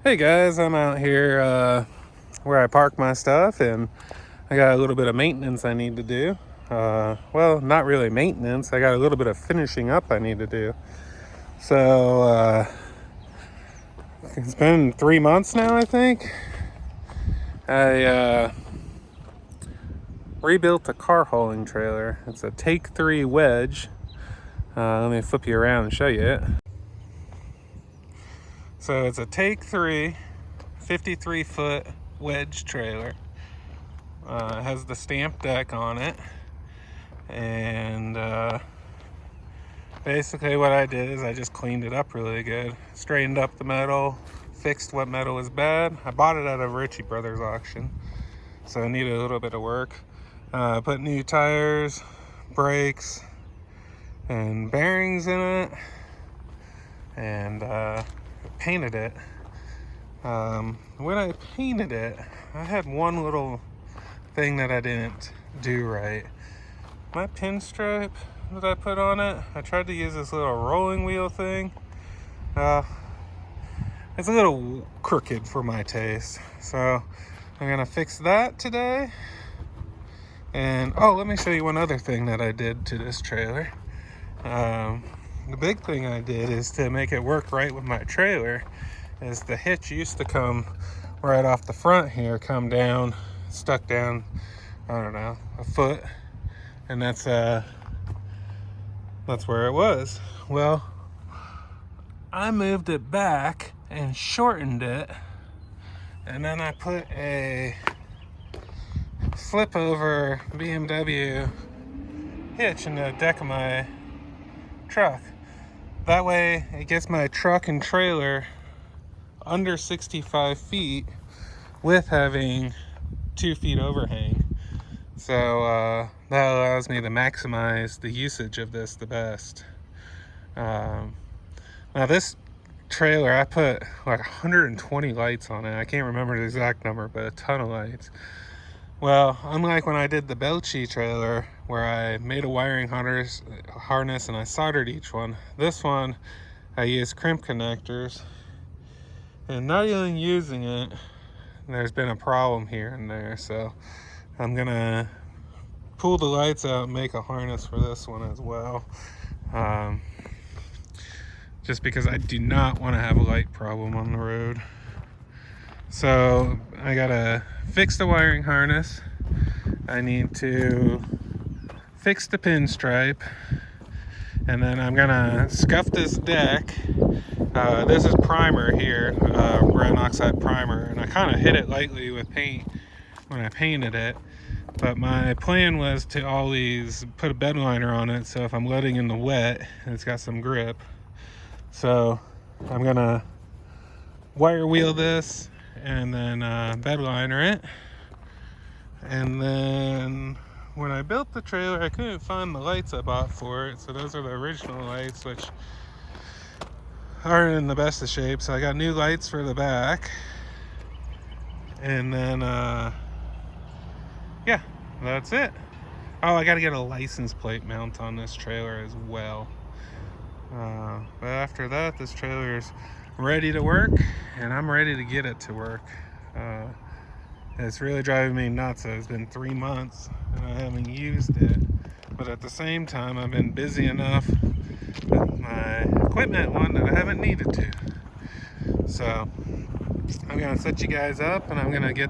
Hey guys, I'm out here where I park my stuff, and I got a little bit of maintenance I need to do. Well, not really maintenance, I got a little bit of finishing up I need to do. So, it's been 3 months now, I think. I rebuilt a car hauling trailer. It's a Ep3 wedge. Let me flip you around and show you it. So it's a Ep3 53-foot wedge trailer. It has the stamped deck on it, and basically what I did is I just cleaned it up really good, straightened up the metal, fixed what metal was bad. I bought it at a Ritchie Brothers auction, so I needed a little bit of work. Put new tires, brakes, and bearings in it, and painted it. When I painted it, I had one little thing that I didn't do right. My pinstripe that I put on it, I tried to use this little rolling wheel thing. It's a little crooked for my taste, so I'm gonna fix that today. And let me show you one other thing that I did to this trailer. The big thing I did is to make it work right with my trailer is the hitch used to come right off the front here, come down, stuck down, I don't know, a foot, and that's where it was. Well, I moved it back and shortened it, and then I put a flip over BMW hitch in the deck of my truck. That way it gets my truck and trailer under 65 feet with having 2 feet overhang. So that allows me to maximize the usage of this the best. Now this trailer, I put like 120 lights on it. I can't remember the exact number, but a ton of lights. Well, unlike when I did the Belchi trailer, where I made a wiring harness and I soldered each one, this one I used crimp connectors. And not even using it, there's been a problem here and there, so I'm gonna pull the lights out and make a harness for this one as well. Just because I do not want to have a light problem on the road. So I gotta fix the wiring harness. I need to fix the pinstripe, and then I'm gonna scuff this deck. This is primer here, red oxide primer, and I kind of hit it lightly with paint when I painted it. But my plan was to always put a bed liner on it, so if I'm loading in the wet, it's got some grip. So I'm gonna wire wheel this and then bed liner it. And then when I built the trailer, I couldn't find the lights I bought for it, so those are the original lights, which aren't in the best of shape. So I got new lights for the back, and then yeah, that's it. I gotta get a license plate mount on this trailer as well. But after that, this trailer is ready to work, and I'm ready to get it to work. It's really driving me nuts. It's been 3 months and I haven't used it, but at the same time I've been busy enough with my equipment one that I haven't needed to. So I'm gonna set you guys up, and I'm gonna do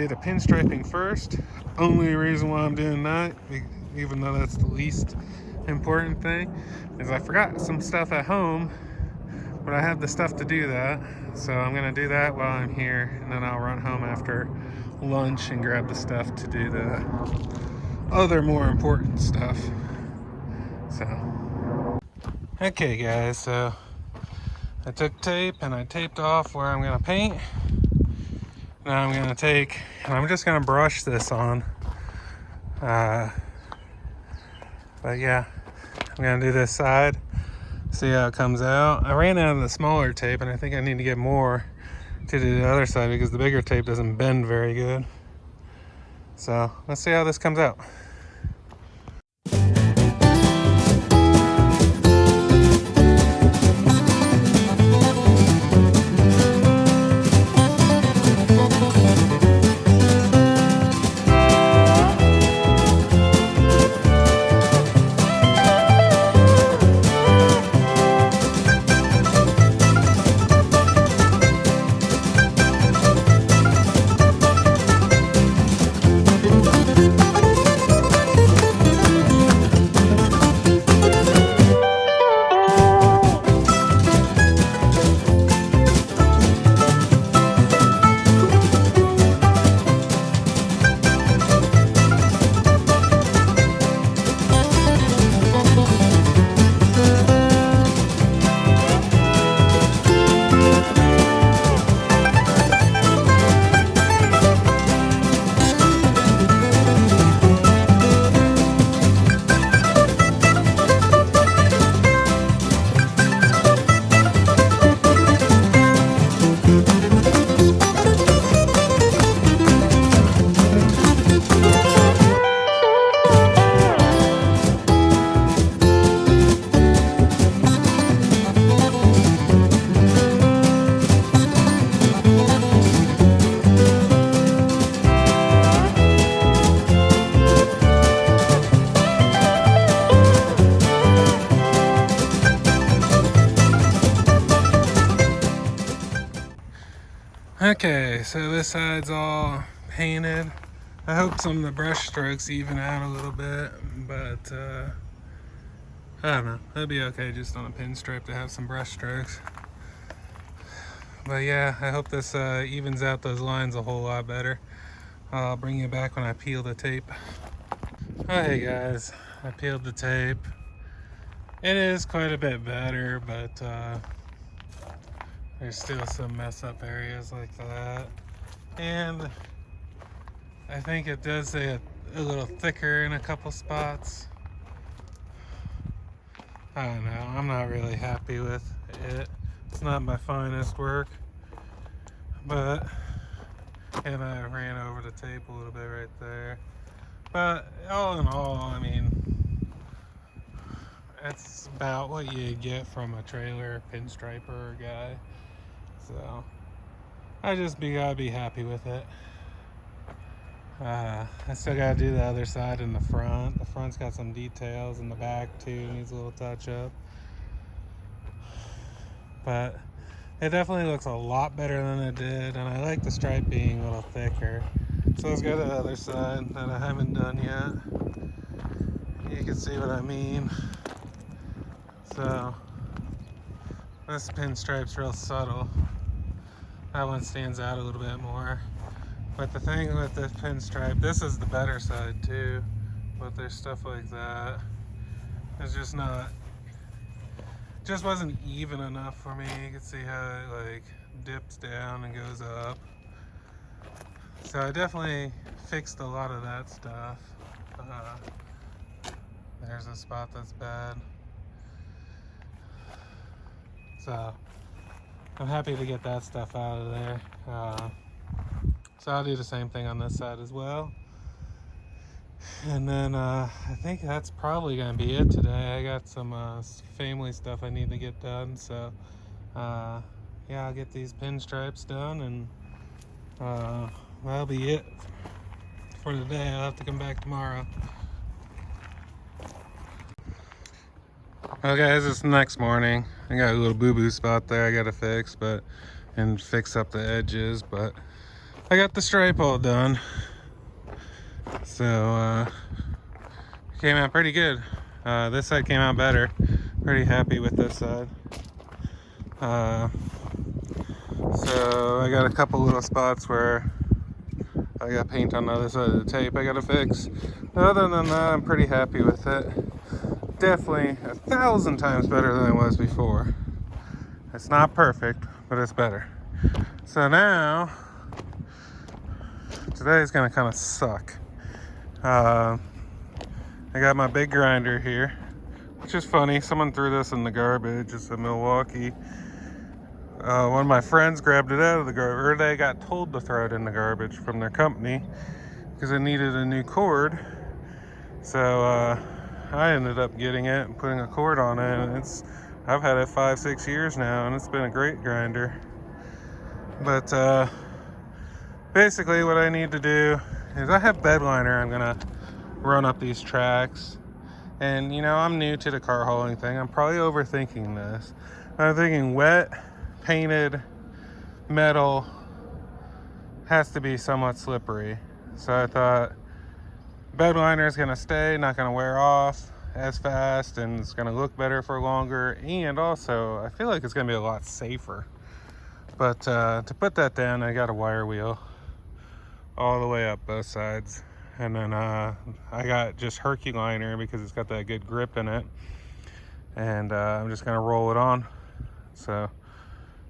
the pinstriping first. Only reason why I'm doing that, even though that's the least important thing, is I forgot some stuff at home, but I have the stuff to do that. So I'm gonna do that while I'm here, and then I'll run home after lunch and grab the stuff to do the other more important stuff. So okay guys, so I took tape and I taped off where I'm gonna paint. Now I'm gonna take, and I'm just gonna brush this on. But yeah, I'm gonna do this side, see how it comes out. I ran out of the smaller tape, and I think I need to get more to do the other side because the bigger tape doesn't bend very good. So let's see how this comes out. Okay, so this side's all painted. I hope some of the brush strokes even out a little bit, but I don't know. It'll be okay just on a pinstripe to have some brush strokes. But yeah, I hope this evens out those lines a whole lot better. I'll bring you back when I peel the tape. Oh, hey guys, I peeled the tape. It is quite a bit better, but there's still some mess up areas like that. And I think it does say a little thicker in a couple spots. I don't know, I'm not really happy with it. It's not my finest work, but, and I ran over the tape a little bit right there. But all in all, I mean, that's about what you get from a trailer pinstriper guy. So I just gotta be happy with it. I still gotta do the other side in the front. The front's got some details, and the back too needs a little touch up. But it definitely looks a lot better than it did, and I like the stripe being a little thicker. So let's go to the other side that I haven't done yet. You can see what I mean. So this pinstripe's real subtle. That one stands out a little bit more. But the thing with this pinstripe, this is the better side too, but there's stuff like that. It's just not, just wasn't even enough for me. You can see how it like dips down and goes up. So I definitely fixed a lot of that stuff. There's a spot that's bad. So I'm happy to get that stuff out of there. So I'll do the same thing on this side as well. And then I think that's probably gonna be it today. I got some family stuff I need to get done. So yeah, I'll get these pinstripes done, and that'll be it for today. I'll have to come back tomorrow. Okay, guys, it's the next morning. I got a little boo-boo spot there I gotta fix, and fix up the edges, but I got the stripe all done. So it came out pretty good. This side came out better. Pretty happy with this side. So I got a couple little spots where I got paint on the other side of the tape I gotta fix. Other than that, I'm pretty happy with it. Definitely 1,000 times better than it was before. It's not perfect, but it's better. So now, today's gonna kind of suck. I got my big grinder here, which is funny. Someone threw this in the garbage. It's a Milwaukee. One of my friends grabbed it out of the garbage, or they got told to throw it in the garbage from their company because it needed a new cord. So I ended up getting it and putting a cord on it, and I've had it 5-6 years now, and it's been a great grinder. But basically what I need to do is I have bed liner I'm gonna run up these tracks, and you know, I'm new to the car hauling thing. I'm probably overthinking this. I'm thinking wet painted metal has to be somewhat slippery, so I thought bed liner is gonna stay, not gonna wear off as fast, and it's gonna look better for longer, and also I feel like it's gonna be a lot safer. But to put that down, I got a wire wheel all the way up both sides, and then I got just Herculiner because it's got that good grip in it, and I'm just gonna roll it on. So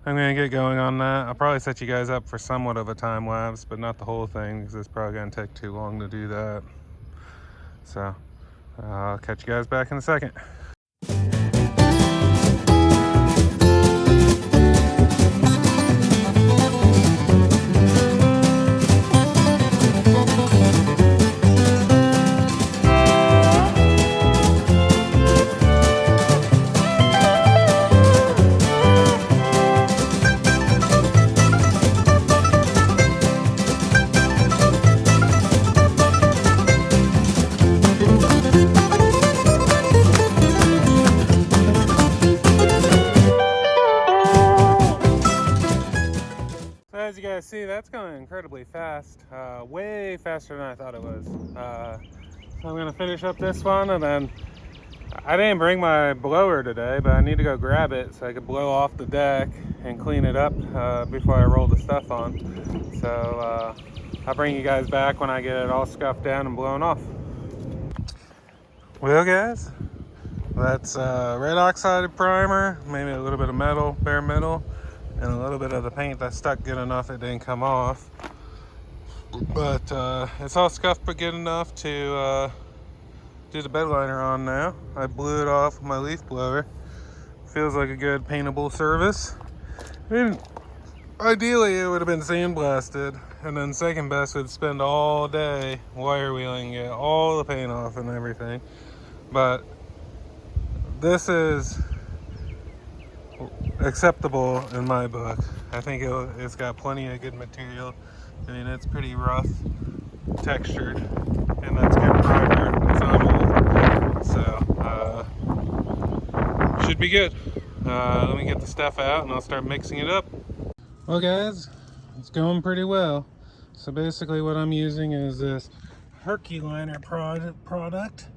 I'm gonna get going on that. I'll probably set you guys up for somewhat of a time lapse, but not the whole thing because it's probably gonna take too long to do that. So I'll catch you guys back in a second. you guys see, that's going incredibly fast, way faster than I thought it was. So I'm gonna finish up this one, and then I didn't bring my blower today, but I need to go grab it so I can blow off the deck and clean it up before I roll the stuff on. So I'll bring you guys back when I get it all scuffed down and blown off. Well guys, that's red oxide primer, maybe a little bit of metal, bare metal, and a little bit of the paint that stuck good enough it didn't come off. But it's all scuffed but good enough to do the bed liner on now. I blew it off with my leaf blower. Feels like a good paintable surface. I mean, ideally it would have been sandblasted, and then second best would spend all day wire wheeling it, all the paint off and everything. But this is acceptable in my book. I think it's got plenty of good material. I mean, it's pretty rough, textured, and that's good primer. It's not old, so should be good. Let me get the stuff out and I'll start mixing it up. Well guys, it's going pretty well. So basically what I'm using is this Herculiner product.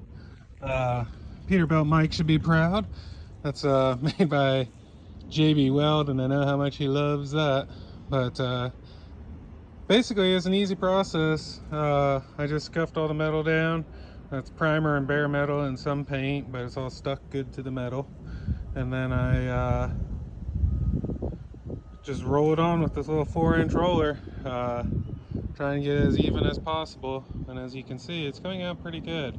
Peterbilt Mike should be proud. That's made by JB Weld, and I know how much he loves that. But basically it's an easy process. I just scuffed all the metal down. That's primer and bare metal and some paint, but it's all stuck good to the metal. And then I just roll it on with this little 4-inch roller, trying to get it as even as possible. And as you can see, it's coming out pretty good.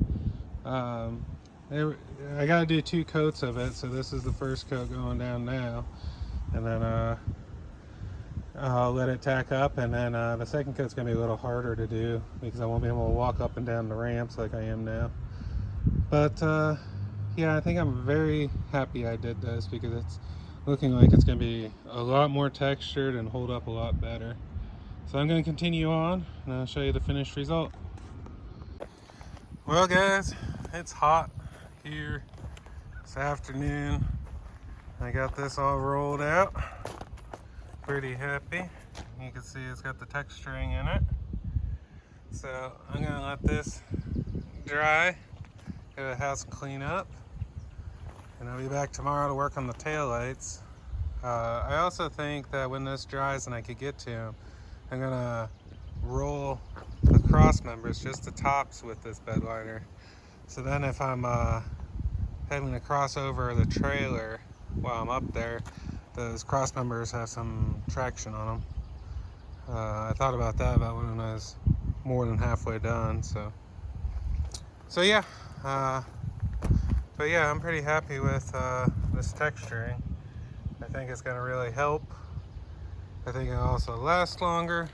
I gotta do 2 coats of it, so this is the first coat going down now, and then I'll let it tack up, and then the second coat's gonna be a little harder to do because I won't be able to walk up and down the ramps like I am now. But yeah, I think I'm very happy I did this because it's looking like it's gonna be a lot more textured and hold up a lot better. So I'm gonna continue on and I'll show you the finished result. Well guys, it's hot here this afternoon. I got this all rolled out. Pretty happy. You can see it's got the texturing in it. So I'm gonna let this dry, get the house clean up, and I'll be back tomorrow to work on the taillights. I also think that when this dries and I could get to them, I'm gonna roll the cross members, just the tops, with this bed liner. So then if I'm having to cross over the trailer while I'm up there, those cross members have some traction on them. I thought about that about when I was more than halfway done. So yeah. But yeah, I'm pretty happy with this texturing. I think it's going to really help. I think it'll also last longer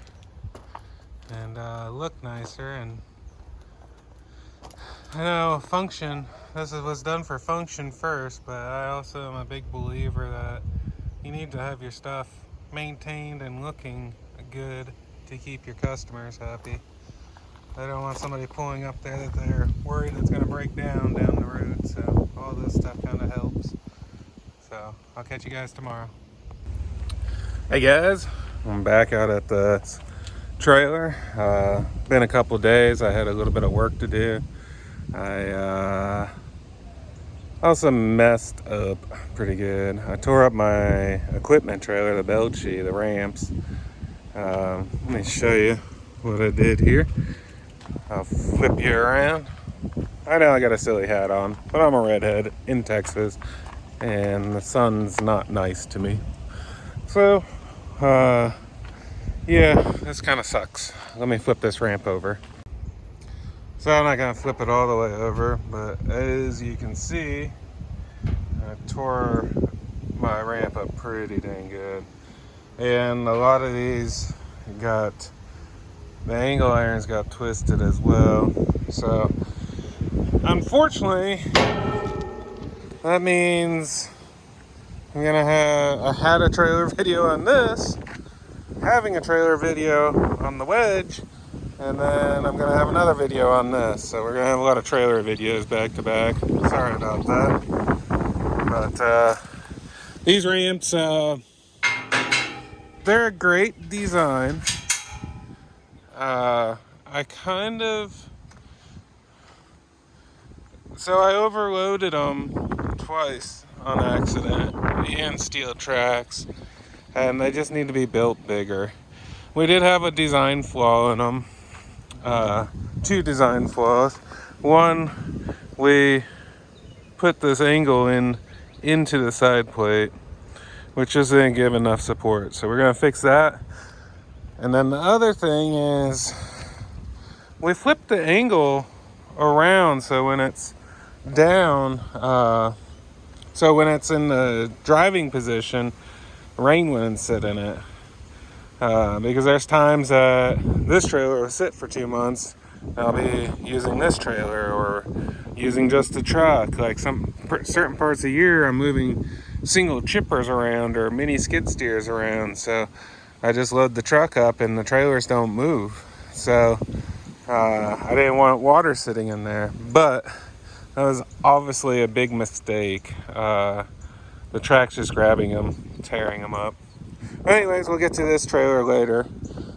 and look nicer. And I know function, this was done for function first, but I also am a big believer that you need to have your stuff maintained and looking good to keep your customers happy. I don't want somebody pulling up there that they're worried it's going to break down the road, so all this stuff kind of helps. So I'll catch you guys tomorrow. Hey guys, I'm back out at the trailer. Been a couple days. I had a little bit of work to do. I also messed up pretty good. I tore up my equipment trailer, the belchy, the ramps. Let me show you what I did here. I'll flip you around. I know I got a silly hat on, but I'm a redhead in Texas, and the sun's not nice to me. So, yeah, this kind of sucks. Let me flip this ramp over. So I'm not gonna flip it all the way over, but as you can see, I tore my ramp up pretty dang good. And a lot of these the angle irons got twisted as well. So unfortunately, that means I had a trailer video on this, having a trailer video on the wedge, and then I'm gonna have another video on this. So we're gonna have a lot of trailer videos back to back. Sorry about that. But these ramps, they're a great design. I kind of, so I overloaded them twice on accident, and steel tracks, and they just need to be built bigger. We did have a design flaw in them, two design flaws. One, we put this angle into the side plate, which just didn't give enough support. So we're gonna fix that. And then the other thing is we flipped the angle around so when it's down, so when it's in the driving position, rain wouldn't sit in it. Because there's times that this trailer will sit for 2 months. I'll be using this trailer or using just a truck. Like certain parts of the year, I'm moving single chippers around or mini skid steers around. So I just load the truck up and the trailers don't move. So I didn't want water sitting in there. But that was obviously a big mistake. The track's just grabbing them, tearing them up. Anyways, we'll get to this trailer later.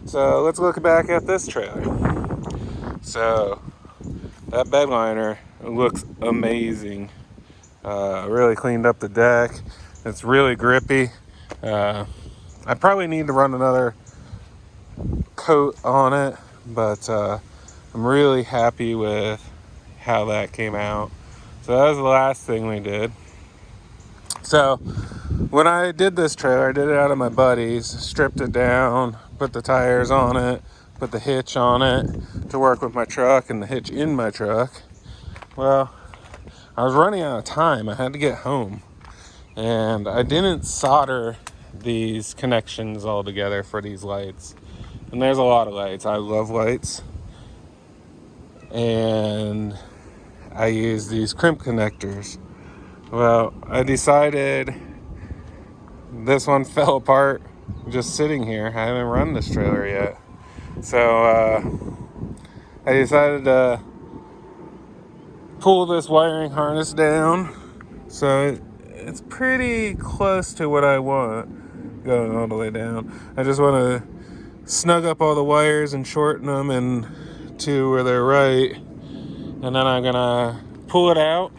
So let's look back at this trailer. So that bed liner looks amazing. Really cleaned up the deck. It's really grippy. I probably need to run another coat on it, but I'm really happy with how that came out. So that was the last thing we did. So when I did this trailer, I did it out of my buddies, stripped it down, put the tires on it, put the hitch on it to work with my truck and the hitch in my truck. Well, I was running out of time. I had to get home. And I didn't solder these connections all together for these lights. And there's a lot of lights. I love lights. And I use these crimp connectors. Well, I decided this one fell apart just sitting here. I haven't run this trailer yet. So I decided to pull this wiring harness down. So it's pretty close to what I want going all the way down. I just want to snug up all the wires and shorten them and to where they're right. And then I'm going to pull it out,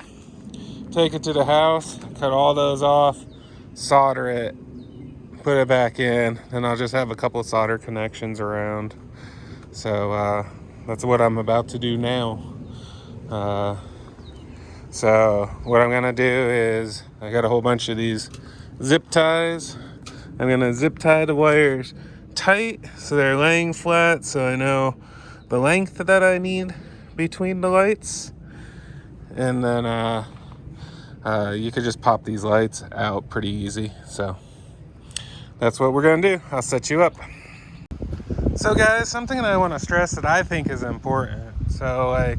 take it to the house, cut all those off, solder it, put it back in, and I'll just have a couple of solder connections around. So that's what I'm about to do now. So what I'm gonna do is, I got a whole bunch of these zip ties. I'm gonna zip tie the wires tight so they're laying flat, so I know the length that I need between the lights. And then you could just pop these lights out pretty easy. So that's what we're gonna do. I'll set you up. So guys, something that I want to stress that I think is important. So like,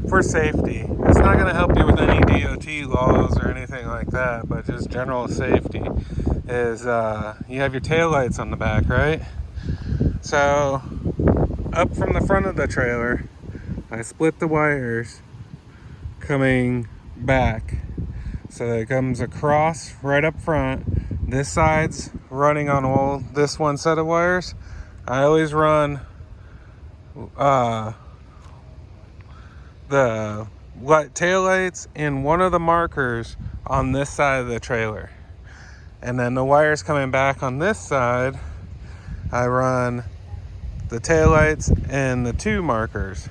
for safety, it's not going to help you with any DOT laws or anything like that, but just general safety is you have your tail lights on the back, right? So up from the front of the trailer, I split the wires coming back, so it comes across right up front. This side's running on all this one set of wires. I always run the tail lights in one of the markers on this side of the trailer, and then the wires coming back on this side, I run the tail lights and the two markers.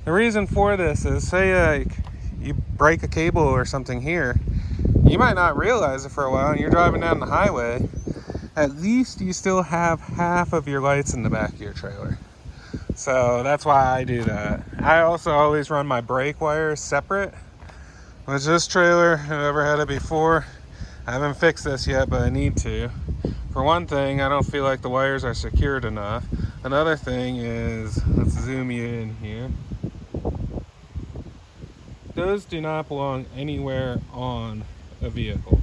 The reason for this is, say like you break a cable or something here, you might not realize it for a while, and you're driving down the highway, at least you still have half of your lights in the back of your trailer. So that's why I do that. I also always run my brake wires separate. With this trailer, whoever had it before, I haven't fixed this yet, but I need to. For one thing, I don't feel like the wires are secured enough. Another thing is, let's zoom you in here. Those do not belong anywhere on a vehicle.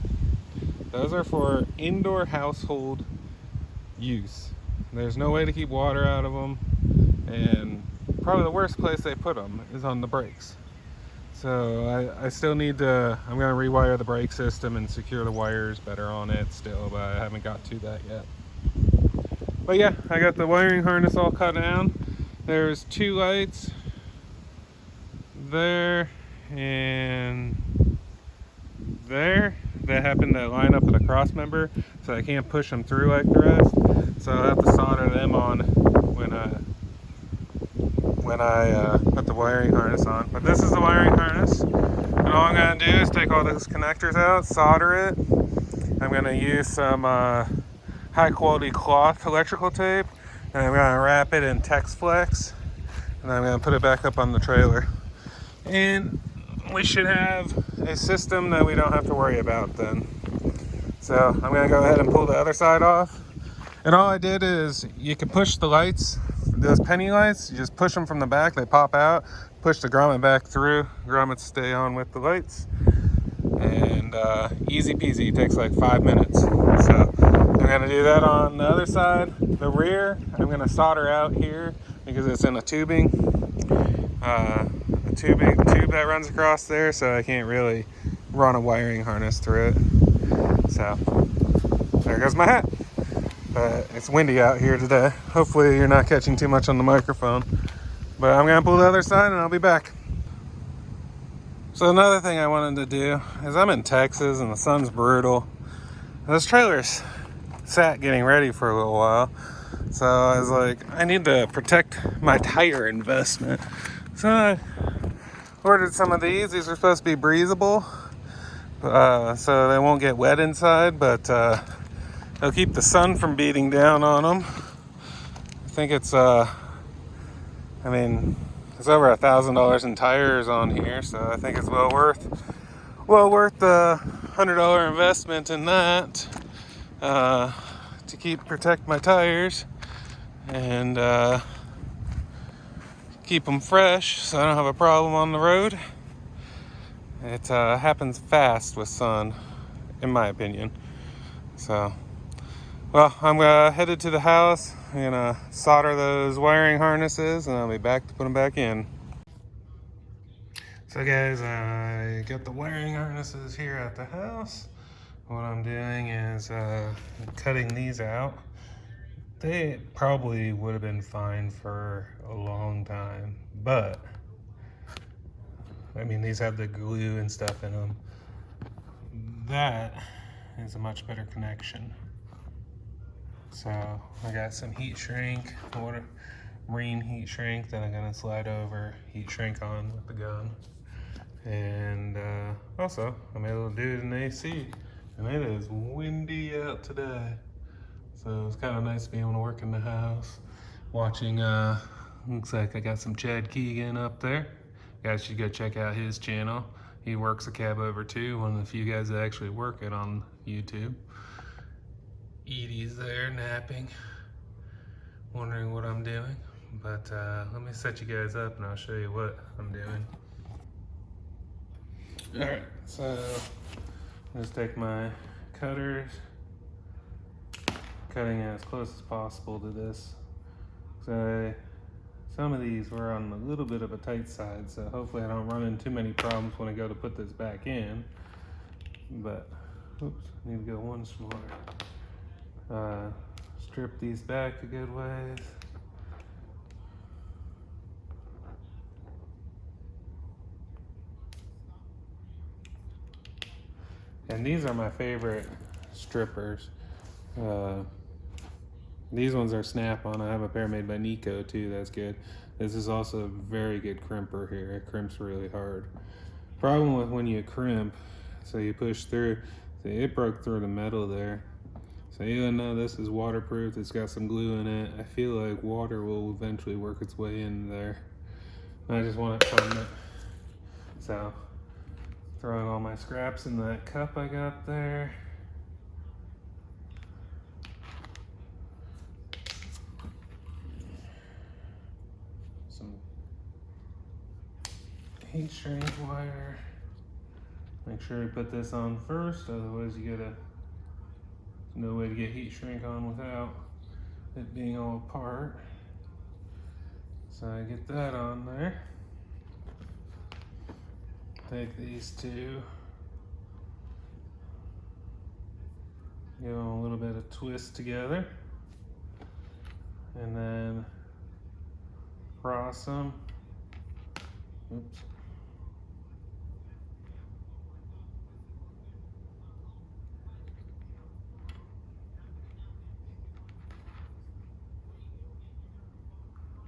Those are for indoor household use. There's no way to keep water out of them. And probably the worst place they put them is on the brakes. So I still need to, I'm going to rewire the brake system and secure the wires better on it still, but I haven't got to that yet. But yeah, I got the wiring harness all cut down. There's 2 lights there and there that happen to line up with a cross member, so I can't push them through like the rest. So I'll have to solder them on when I put the wiring harness on. But this is the wiring harness, and all I'm going to do is take all those connectors out, solder it. I'm going to use some high quality cloth electrical tape, and I'm going to wrap it in Tex Flex, and I'm going to put it back up on the trailer. And we should have a system that we don't have to worry about then. So I'm going to go ahead and pull the other side off. And all I did is, you can push the lights, those penny lights, you just push them from the back, they pop out, push the grommet back through, grommets stay on with the lights, and easy peasy, it takes like 5 minutes. So I'm going to do that on the other side. The rear, I'm going to solder out here because it's in a tubing, tube that runs across there, so I can't really run a wiring harness through it. So there goes my hat. But it's windy out here today. Hopefully you're not catching too much on the microphone. But I'm gonna pull the other side and I'll be back. So another thing I wanted to do is, I'm in Texas and the sun's brutal. This trailer's sat getting ready for a little while. So I was like, I need to protect my tire investment. So I ordered some of these. These are supposed to be breathable, so they won't get wet inside, but they'll keep the sun from beating down on them. I think it's, it's over $1,000 in tires on here, so I think it's well worth the $100 investment in that, to protect my tires and keep them fresh, so I don't have a problem on the road. It happens fast with sun, in my opinion. So, well, I'm headed to the house. I'm gonna solder those wiring harnesses, and I'll be back to put them back in. So guys, I got the wiring harnesses here at the house. What I'm doing is cutting these out. They probably would have been fine for a long time, but these have the glue and stuff in them. That is a much better connection. So I got some heat shrink, marine heat shrink that I'm gonna slide over, heat shrink on with the gun. And also I'm able to do it in AC, and it is windy out today. So it's kind of nice to be able to work in the house, watching, looks like I got some Chad Keegan up there. You guys should go check out his channel. He works a cabover too, one of the few guys that actually work it on YouTube. Edie's there napping, wondering what I'm doing. But let me set you guys up and I'll show you what I'm doing. Alright, so let's take my cutters, cutting as close as possible to this. So some of these were on a little bit of a tight side, so hopefully I don't run into too many problems when I go to put this back in. But, oops, I need to go one smaller. Strip these back a good ways. And these are my favorite strippers. These ones are snap-on. I have a pair made by Nico too, that's good. This is also a very good crimper here. It crimps really hard. Problem with when you crimp, so you push through, see, it broke through the metal there. So even though this is waterproof, it's got some glue in it, I feel like water will eventually work its way in there. I just want it permanent. So, throwing all my scraps in that cup I got there. Some heat shrink wire. Make sure you put this on first, otherwise you gotta, there's no way to get heat shrink on without it being all apart. So I get that on there. Take these two, give them a little bit of twist together. and then cross them. Oops.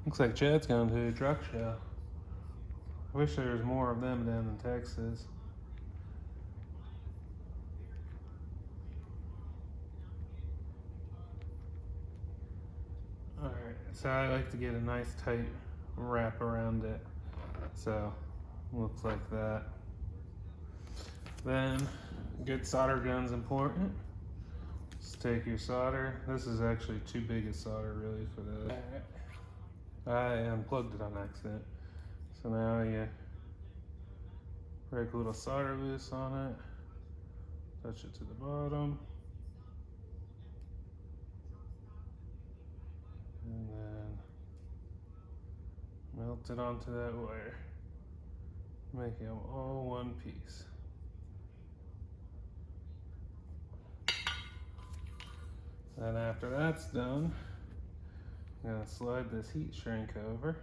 Looks like Chad's going to a truck show. I wish there was more of them down in Texas. Alright, so I like to get a nice tight wrap around it. So, looks like that. Then, good solder gun's important. Just take your solder. This is actually too big a solder really for this. I unplugged it on accident. So now you break a little solder loose on it. Touch it to the bottom. And then melt it onto that wire. Making them all one piece. Then after that's done, I'm gonna slide this heat shrink over.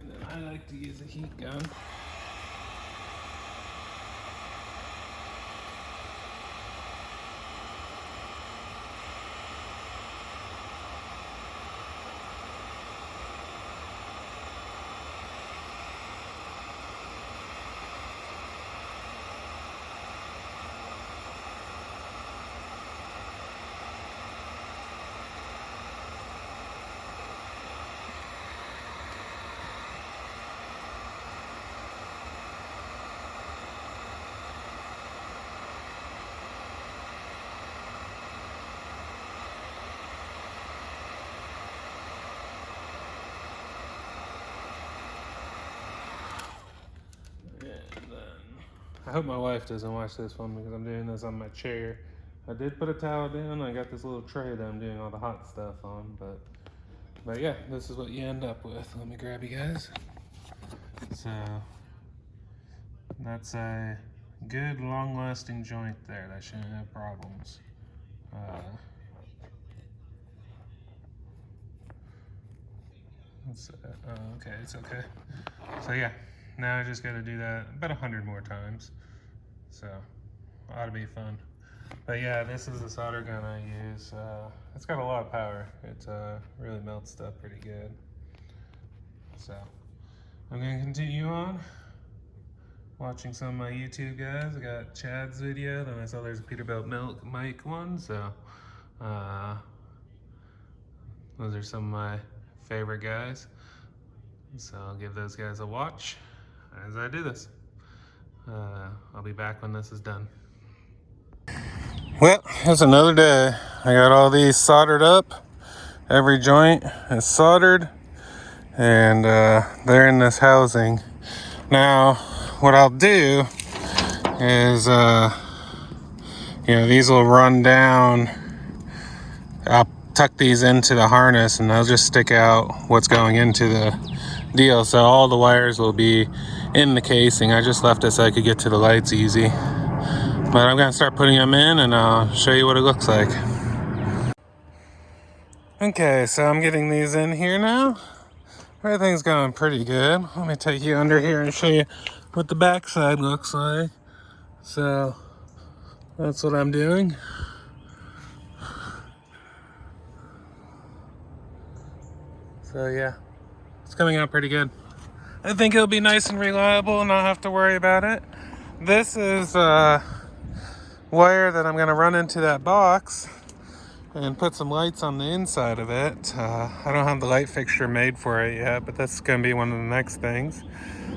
And then I like to use a heat gun. I hope my wife doesn't watch this one because I'm doing this on my chair. I did put a towel down. I got this little tray that I'm doing all the hot stuff on, but yeah, this is what you end up with. Let me grab you guys. So that's a good long-lasting joint there. That shouldn't have problems. Okay, it's okay. So yeah, now I just got to do that about 100 more times. So ought to be fun. But yeah, this is the solder gun I use. It's got a lot of power. It really melts stuff pretty good. So I'm gonna continue on watching some of my YouTube guys. I got Chad's video, then I saw there's a Peterbilt mic one. So those are some of my favorite guys. So I'll give those guys a watch as I do this. I'll be back when this is done. Well, it's another day. I got all these soldered up. Every joint is soldered, and they're in this housing. Now, what I'll do is, these will run down. I'll tuck these into the harness, and they'll just stick out what's going into the deal. So all the wires will be in the casing. I just left it so I could get to the lights easy. But I'm gonna start putting them in, and I'll show you what it looks like. Okay, so I'm getting these in here now. Everything's going pretty good. Let me take you under here and show you what the backside looks like. So that's what I'm doing. So yeah, it's coming out pretty good. I think it'll be nice and reliable and not have to worry about it. This is wire that I'm gonna run into that box and put some lights on the inside of it. I don't have the light fixture made for it yet, but that's gonna be one of the next things.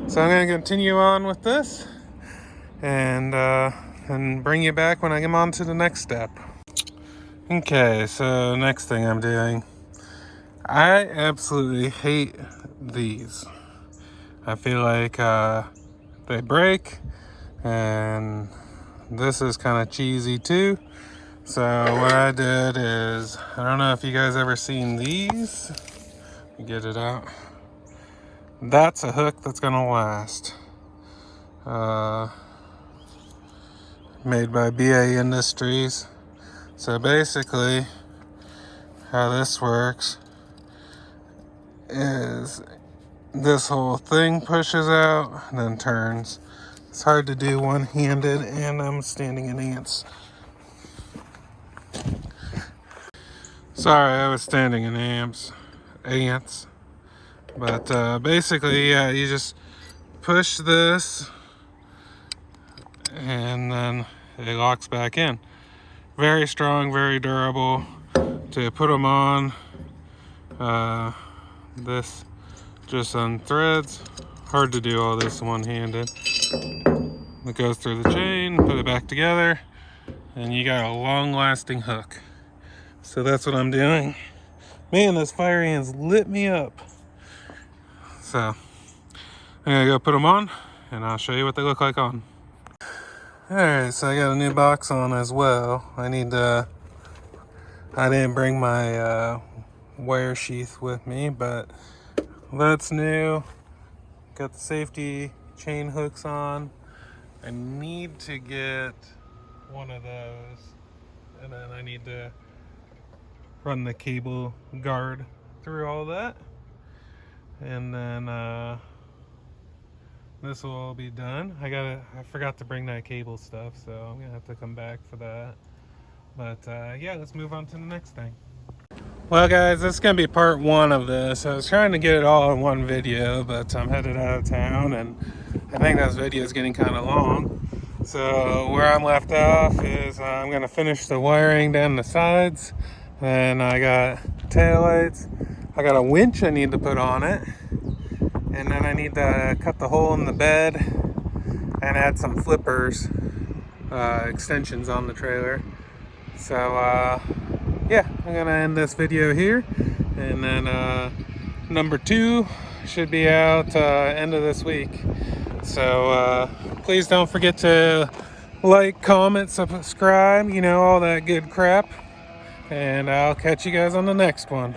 So I'm gonna continue on with this and bring you back when I get on to the next step. Okay, so next thing I'm doing. I absolutely hate these. I feel like they break, And this is kind of cheesy too. So what I did is, I don't know if you guys ever seen these. Let me get it out. That's a hook that's gonna last. Made by BA Industries. So basically, how this works is this whole thing pushes out and then turns. It's hard to do one-handed, and I'm standing in ants. Sorry, I was standing in ants. But basically, yeah, you just push this and then it locks back in. Very strong, very durable. To put them on, this just unthreads. Hard to do all this one-handed. It goes through the chain, put it back together, and you got a long-lasting hook. So that's what I'm doing. Man, those fire ants lit me up. So I'm gonna go put them on, and I'll show you what they look like on. Alright, so I got a new box on as well. I didn't bring my wire sheath with me, but that's new. Got the safety chain hooks on. I need to get one of those, and then I need to run the cable guard through all that, and then this will all be done. I forgot to bring that cable stuff, so I'm gonna have to come back for that. But yeah, let's move on to the next thing. Well guys, this is gonna be part one of this. I was trying to get it all in one video, but I'm headed out of town, and I think this video is getting kind of long. So where I'm left off is I'm gonna finish the wiring down the sides, and I got taillights. I got a winch I need to put on it, and then I need to cut the hole in the bed and add some flippers, extensions on the trailer. So yeah, I'm gonna end this video here, and then number 2 should be out end of this week. So please don't forget to like, comment, subscribe, you know, all that good crap, and I'll catch you guys on the next one.